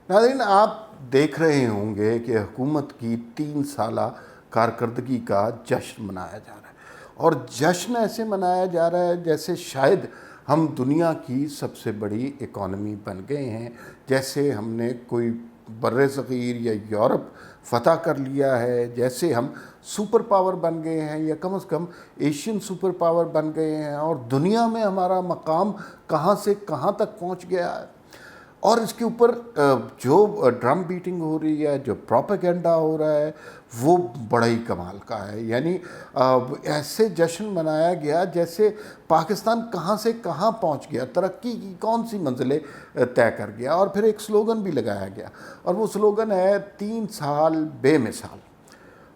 ناظرین، آپ دیکھ رہے ہوں گے کہ حکومت کی 3 سالہ کارکردگی کا جشن منایا جا رہا ہے، اور جشن ایسے منایا جا رہا ہے جیسے شاید ہم دنیا کی سب سے بڑی اکانومی بن گئے ہیں، جیسے ہم نے کوئی بر صغیر یا یورپ فتح کر لیا ہے، جیسے ہم سپر پاور بن گئے ہیں، یا کم از کم ایشین سپر پاور بن گئے ہیں، اور دنیا میں ہمارا مقام کہاں سے کہاں تک پہنچ گیا ہے۔ اور اس کے اوپر جو ڈرم بیٹنگ ہو رہی ہے، جو پروپیگنڈا ہو رہا ہے، وہ بڑا ہی کمال کا ہے۔ یعنی ایسے جشن منایا گیا جیسے پاکستان کہاں سے کہاں پہنچ گیا، ترقی کی کون سی منزلیں طے کر گیا، اور پھر ایک سلوگن بھی لگایا گیا، اور وہ سلوگن ہے 3 سال بے مثال۔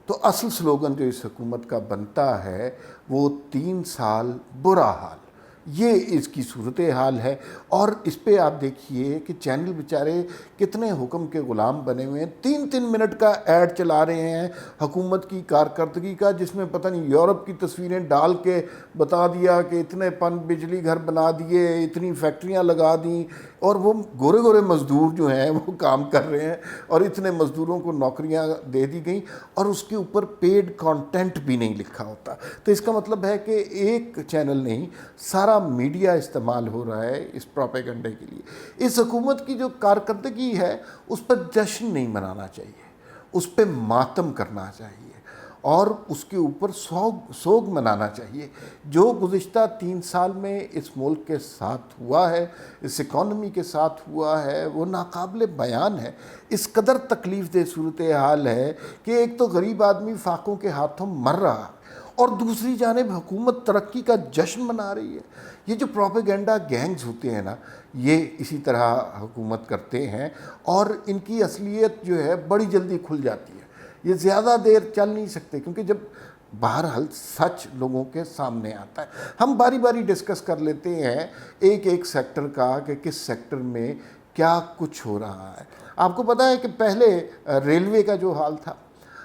تو اصل سلوگن جو اس حکومت کا بنتا ہے وہ 3 سال برا حال، یہ اس کی صورتحال ہے۔ اور اس پہ آپ دیکھیے کہ چینل بیچارے کتنے حکم کے غلام بنے ہوئے ہیں، 3 3 منٹ کا ایڈ چلا رہے ہیں حکومت کی کارکردگی کا، جس میں پتہ نہیں یورپ کی تصویریں ڈال کے بتا دیا کہ اتنے پن بجلی گھر بنا دیے، اتنی فیکٹریاں لگا دیں، اور وہ گورے گورے مزدور جو ہیں وہ کام کر رہے ہیں، اور اتنے مزدوروں کو نوکریاں دے دی گئیں، اور اس کے اوپر پیڈ کانٹینٹ بھی نہیں لکھا ہوتا۔ تو اس کا مطلب ہے کہ ایک چینل نہیں، سارا میڈیا استعمال ہو رہا ہے اس پروپیگنڈے کے لیے۔ اس حکومت کی جو کارکردگی ہے اس پر جشن نہیں منانا چاہیے، اس پہ ماتم کرنا چاہیے، اور اس کے اوپر سوگ منانا چاہیے۔ جو گزشتہ 3 سال میں اس ملک کے ساتھ ہوا ہے، اس اکانومی کے ساتھ ہوا ہے، وہ ناقابل بیان ہے۔ اس قدر تکلیف دہ صورتحال ہے کہ ایک تو غریب آدمی فاقوں کے ہاتھوں مر رہا ہے، اور دوسری جانب حکومت ترقی کا جشن منا رہی ہے۔ یہ جو پروپیگنڈا گینگز ہوتے ہیں نا، یہ اسی طرح حکومت کرتے ہیں، اور ان کی اصلیت جو ہے بڑی جلدی کھل جاتی ہے۔ یہ زیادہ دیر چل نہیں سکتے، کیونکہ جب بہرحال سچ لوگوں کے سامنے آتا ہے۔ ہم باری باری ڈسکس کر لیتے ہیں ایک ایک سیکٹر کا کہ کس سیکٹر میں کیا کچھ ہو رہا ہے۔ آپ کو پتہ ہے کہ پہلے ریلوے کا جو حال تھا،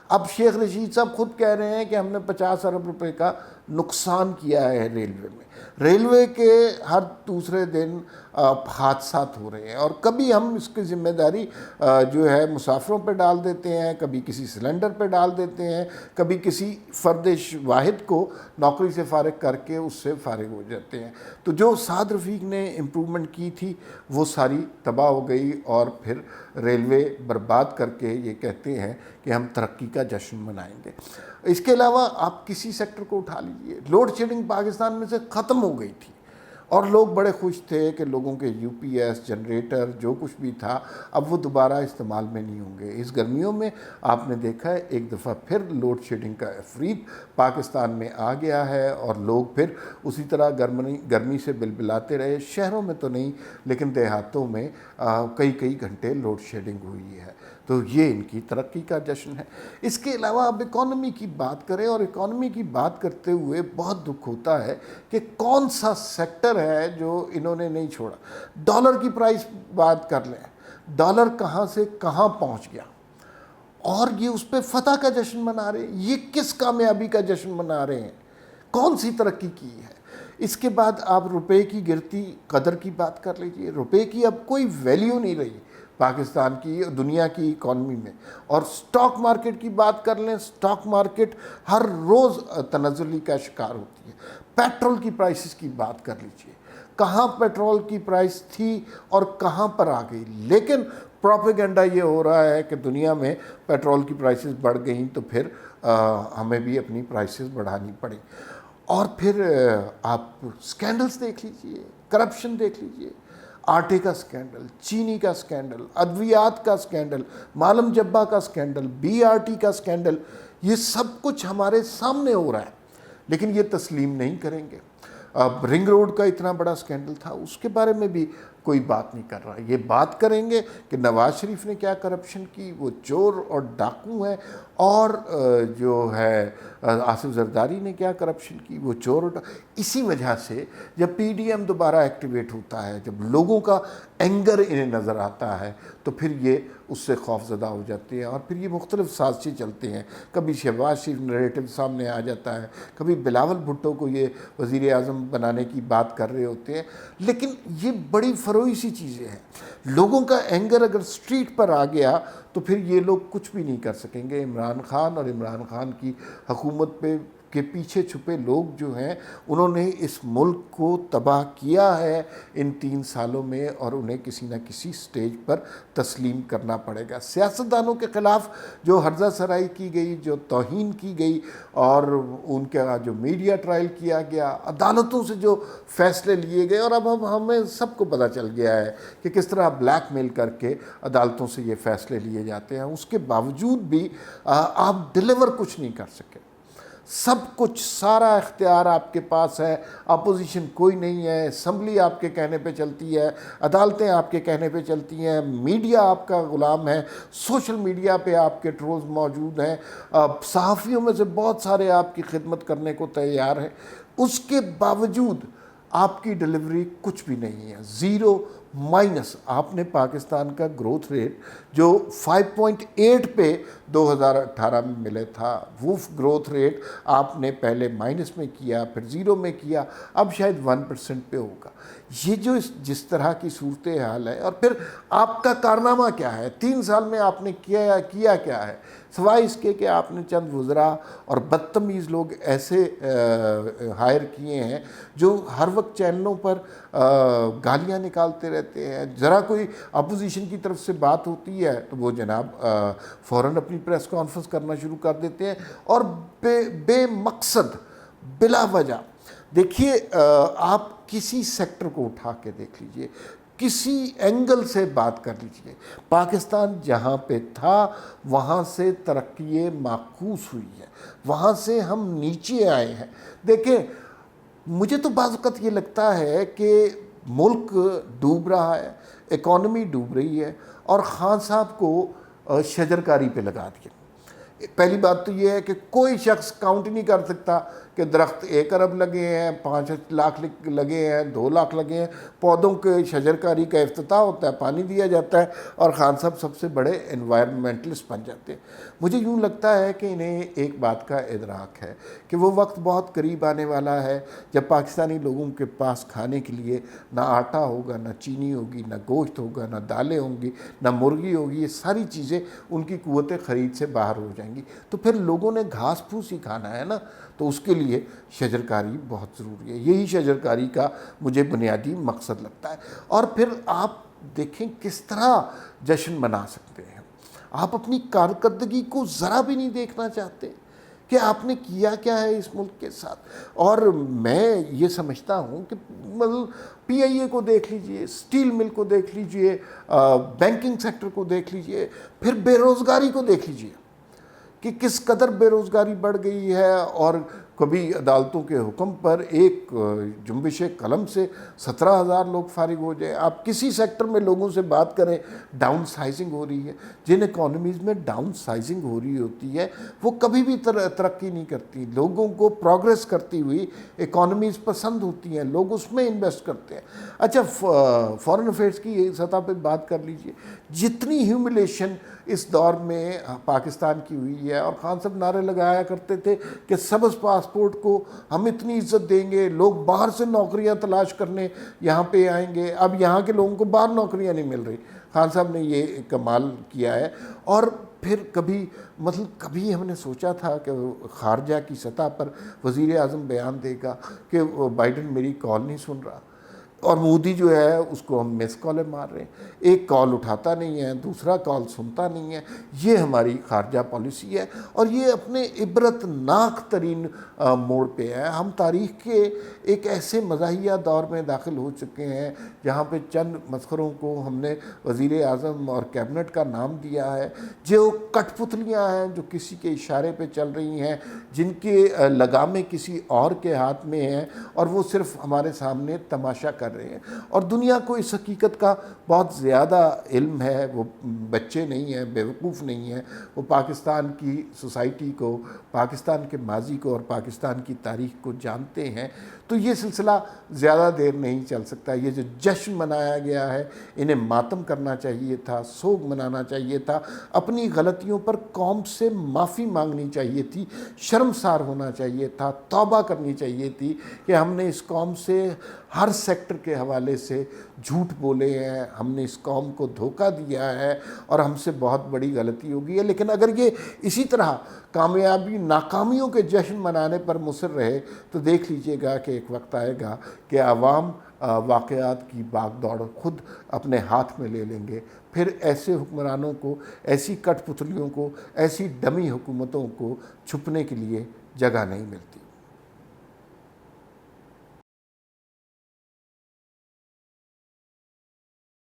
اب شیخ رشید صاحب خود کہہ رہے ہیں کہ ہم نے 50 ارب روپے کا نقصان کیا ہے ریلوے میں۔ ریلوے کے ہر دوسرے دن حادثات ہو رہے ہیں، اور کبھی ہم اس کی ذمہ داری جو ہے مسافروں پہ ڈال دیتے ہیں، کبھی کسی سلنڈر پہ ڈال دیتے ہیں، کبھی کسی فرد واحد کو نوکری سے فارغ کر کے اس سے فارغ ہو جاتے ہیں۔ تو جو سعد رفیق نے امپرومنٹ کی تھی وہ ساری تباہ ہو گئی، اور پھر ریلوے برباد کر کے یہ کہتے ہیں کہ ہم ترقی کا جشن منائیں گے۔ اس کے علاوہ آپ کسی سیکٹر کو اٹھا لیجئے، لوڈ شیڈنگ پاکستان میں سے ختم ہو گئی تھی، اور لوگ بڑے خوش تھے کہ لوگوں کے یو پی ایس جنریٹر جو کچھ بھی تھا اب وہ دوبارہ استعمال میں نہیں ہوں گے۔ اس گرمیوں میں آپ نے دیکھا ہے ایک دفعہ پھر لوڈ شیڈنگ کا عفریت پاکستان میں آ گیا ہے، اور لوگ پھر اسی طرح گرمی سے بلبلاتے رہے۔ شہروں میں تو نہیں، لیکن دیہاتوں میں کئی کئی گھنٹے لوڈ شیڈنگ ہوئی ہے۔ تو یہ ان کی ترقی کا جشن ہے۔ اس کے علاوہ اب اکانومی کی بات کریں، اور اکانومی کی بات کرتے ہوئے بہت دکھ ہوتا ہے کہ کون سا سیکٹر ہے جو انہوں نے نہیں چھوڑا۔ ڈالر کی پرائس بات کر لیں، ڈالر کہاں سے کہاں پہنچ گیا، اور یہ اس پہ فتح کا جشن منا رہے ہیں۔ یہ کس کامیابی کا جشن منا رہے ہیں؟ کون سی ترقی کی ہے؟ اس کے بعد آپ روپے کی گرتی قدر کی بات کر لیجئے۔ روپے کی اب کوئی ویلیو نہیں رہی پاکستان کی دنیا کی اکانومی میں۔ اور سٹاک مارکیٹ کی بات کر لیں، سٹاک مارکیٹ ہر روز تنزلی کا شکار ہوتی ہے۔ پیٹرول کی پرائسز کی بات کر لیجئے، کہاں پیٹرول کی پرائس تھی اور کہاں پر آ گئی، لیکن پروپیگنڈا یہ ہو رہا ہے کہ دنیا میں پیٹرول کی پرائسز بڑھ گئیں تو پھر ہمیں بھی اپنی پرائسز بڑھانی پڑیں۔ اور پھر آپ سکینڈلز دیکھ لیجئے، کرپشن دیکھ لیجئے، آٹے کا سکینڈل، چینی کا سکینڈل، ادویات کا سکینڈل، معلم جبہ کا سکینڈل، بی آر ٹی کا سکینڈل، یہ سب کچھ ہمارے سامنے ہو رہا ہے، لیکن یہ تسلیم نہیں کریں گے۔ اب رنگ روڈ کا اتنا بڑا سکینڈل تھا، اس کے بارے میں بھی کوئی بات نہیں کر رہا۔ یہ بات کریں گے کہ نواز شریف نے کیا کرپشن کی، وہ چور اور ڈاکو ہیں، اور جو ہے آصف زرداری نے کیا کرپشن کی، وہ چور اور اسی وجہ سے جب پی ڈی ایم دوبارہ ایکٹیویٹ ہوتا ہے، جب لوگوں کا اینگر انہیں نظر آتا ہے، تو پھر یہ اس سے خوف زدہ ہو جاتے ہیں، اور پھر یہ مختلف سازشیں چلتے ہیں۔ کبھی شہباز شریف نریٹو سامنے آ جاتا ہے، کبھی بلاول بھٹو کو یہ وزیر اعظم بنانے کی بات کر رہے ہوتے ہیں، لیکن یہ بڑی فروئی سی چیزیں ہیں. لوگوں کا اینگر اگر سٹریٹ پر آ گیا تو پھر یہ لوگ کچھ بھی نہیں کر سکیں گے. عمران خان اور عمران خان کی حکومت پہ کے پیچھے چھپے لوگ جو ہیں انہوں نے اس ملک کو تباہ کیا ہے ان 3 سالوں میں، اور انہیں کسی نہ کسی سٹیج پر تسلیم کرنا پڑے گا. سیاستدانوں کے خلاف جو ہرزہ سرائی کی گئی، جو توہین کی گئی، اور ان کا جو میڈیا ٹرائل کیا گیا، عدالتوں سے جو فیصلے لیے گئے، اور اب ہمیں سب کو پتہ چل گیا ہے کہ کس طرح بلیک میل کر کے عدالتوں سے یہ فیصلے لیے جاتے ہیں، اس کے باوجود بھی آپ ڈیلیور کچھ نہیں کر سکے. سب کچھ، سارا اختیار آپ کے پاس ہے، اپوزیشن کوئی نہیں ہے، اسمبلی آپ کے کہنے پہ چلتی ہے، عدالتیں آپ کے کہنے پہ چلتی ہیں، میڈیا آپ کا غلام ہے، سوشل میڈیا پہ آپ کے ٹرولز موجود ہیں، صحافیوں میں سے بہت سارے آپ کی خدمت کرنے کو تیار ہیں. اس کے باوجود آپ کی ڈلیوری کچھ بھی نہیں ہے، زیرو، مائنس. آپ نے پاکستان کا گروتھ ریٹ جو 5.8 پہ 2018 میں ملے تھا، وہ گروتھ ریٹ آپ نے پہلے مائنس میں کیا، پھر زیرو میں کیا، اب شاید 1% پہ ہوگا. یہ جو جس طرح کی صورتحال ہے، اور پھر آپ کا کارنامہ کیا ہے؟ 3 سال میں آپ نے کیا کیا ہے؟ سوائے اس کے کہ آپ نے چند وزراء اور بدتمیز لوگ ایسے ہائر کیے ہیں جو ہر وقت چینلوں پر گالیاں نکالتے رہتے ہیں. ذرا کوئی اپوزیشن کی طرف سے بات ہوتی ہے تو وہ جناب فوراً اپنی پریس کانفرنس کرنا شروع کر دیتے ہیں، اور بے مقصد، بلا وجہ. دیکھیے، آپ کسی سیکٹر کو اٹھا کے دیکھ لیجئے، کسی اینگل سے بات کر لیجئے، پاکستان جہاں پہ تھا وہاں سے ترقی معکوس ہوئی ہے، وہاں سے ہم نیچے آئے ہیں. دیکھیں، مجھے تو بعض اوقات یہ لگتا ہے کہ ملک ڈوب رہا ہے، اکانومی ڈوب رہی ہے، اور خان صاحب کو شجرکاری پہ لگا دیا. پہلی بات تو یہ ہے کہ کوئی شخص کاؤنٹ نہیں کر سکتا کہ درخت 1 ارب لگے ہیں، 5 لاکھ لگے ہیں، 2 لاکھ لگے ہیں. پودوں کے شجرکاری کا افتتاح ہوتا ہے، پانی دیا جاتا ہے، اور خان صاحب سب سے بڑے انوائرمنٹلسٹ بن جاتے ہیں. مجھے یوں لگتا ہے کہ انہیں ایک بات کا ادراک ہے کہ وہ وقت بہت قریب آنے والا ہے جب پاکستانی لوگوں کے پاس کھانے کے لیے نہ آٹا ہوگا، نہ چینی ہوگی، نہ گوشت ہوگا، نہ دالیں ہوں گی، نہ مرغی ہوگی. یہ ساری چیزیں ان کی قوت خرید سے باہر ہو جائیں گی. تو پھر لوگوں نے گھاس پھوس ہی کھانا ہے نا، تو اس کے لیے شجرکاری بہت ضروری ہے. یہی شجرکاری کا مجھے بنیادی مقصد لگتا ہے. اور پھر آپ دیکھیں کس طرح جشن منا سکتے ہیں. آپ اپنی کارکردگی کو ذرا بھی نہیں دیکھنا چاہتے کہ آپ نے کیا کیا ہے اس ملک کے ساتھ. اور میں یہ سمجھتا ہوں کہ مطلب پی آئی اے کو دیکھ لیجئے، اسٹیل مل کو دیکھ لیجئے، بینکنگ سیکٹر کو دیکھ لیجئے، پھر بے روزگاری کو دیکھ لیجئے کہ کس قدر بے روزگاری بڑھ گئی ہے. اور کبھی عدالتوں کے حکم پر ایک جنبش قلم سے 17,000 لوگ فارغ ہو جائیں. آپ کسی سیکٹر میں لوگوں سے بات کریں، ڈاؤن سائزنگ ہو رہی ہے. جن اکانومیز میں ڈاؤن سائزنگ ہو رہی ہوتی ہے وہ کبھی بھی ترقی نہیں کرتی. لوگوں کو پروگریس کرتی ہوئی اکانومیز پسند ہوتی ہیں، لوگ اس میں انویسٹ کرتے ہیں. اچھا، فارن افیئرس کی سطح پہ بات کر لیجئے، جتنی ہیوملیشن اس دور میں پاکستان کی ہوئی ہے. اور خان صاحب نعرے لگایا کرتے تھے کہ سبز پاسپورٹ کو ہم اتنی عزت دیں گے، لوگ باہر سے نوکریاں تلاش کرنے یہاں پہ آئیں گے. اب یہاں کے لوگوں کو باہر نوکریاں نہیں مل رہی. خان صاحب نے یہ کمال کیا ہے. اور پھر کبھی ہم نے سوچا تھا کہ خارجہ کی سطح پر وزیر اعظم بیان دے گا کہ بائیڈن میری کال نہیں سن رہا، اور مودی جو ہے اس کو ہم مس کالیں مار رہے ہیں، ایک کال اٹھاتا نہیں ہے، دوسرا کال سنتا نہیں ہے. یہ ہماری خارجہ پالیسی ہے، اور یہ اپنے عبرت ناک ترین موڑ پہ ہے. ہم تاریخ کے ایک ایسے مزاحیہ دور میں داخل ہو چکے ہیں جہاں پہ چند مسخروں کو ہم نے وزیر اعظم اور کیبنٹ کا نام دیا ہے، جو کٹ پتلیاں ہیں، جو کسی کے اشارے پہ چل رہی ہیں، جن کے لگامیں کسی اور کے ہاتھ میں ہیں، اور وہ صرف ہمارے سامنے تماشا کر رہے ہیں. اور دنیا کو اس حقیقت کا بہت زیادہ علم ہے. وہ بچے نہیں ہیں، بیوقوف نہیں ہیں. وہ پاکستان کی سوسائٹی کو، پاکستان کے ماضی کو اور پاکستان کی تاریخ کو جانتے ہیں. تو یہ سلسلہ زیادہ دیر نہیں چل سکتا. یہ جو جشن منایا گیا ہے، انہیں ماتم کرنا چاہیے تھا، سوگ منانا چاہیے تھا. اپنی غلطیوں پر قوم سے معافی مانگنی چاہیے تھی، شرمسار ہونا چاہیے تھا، توبہ کرنی چاہیے تھی کہ ہم نے اس قوم سے ہر سیکٹر کے حوالے سے جھوٹ بولے ہیں، ہم نے اس قوم کو دھوکہ دیا ہے اور ہم سے بہت بڑی غلطی ہو گئی ہے۔ لیکن اگر یہ اسی طرح کامیابی ناکامیوں کے جشن منانے پر مصر رہے تو دیکھ لیجئے گا کہ ایک وقت آئے گا کہ عوام واقعات کی باغ دوڑ خود اپنے ہاتھ میں لے لیں گے۔ پھر ایسے حکمرانوں کو، ایسی کٹ پتلیوں کو، ایسی ڈمی حکومتوں کو چھپنے کے لیے جگہ نہیں ملتی۔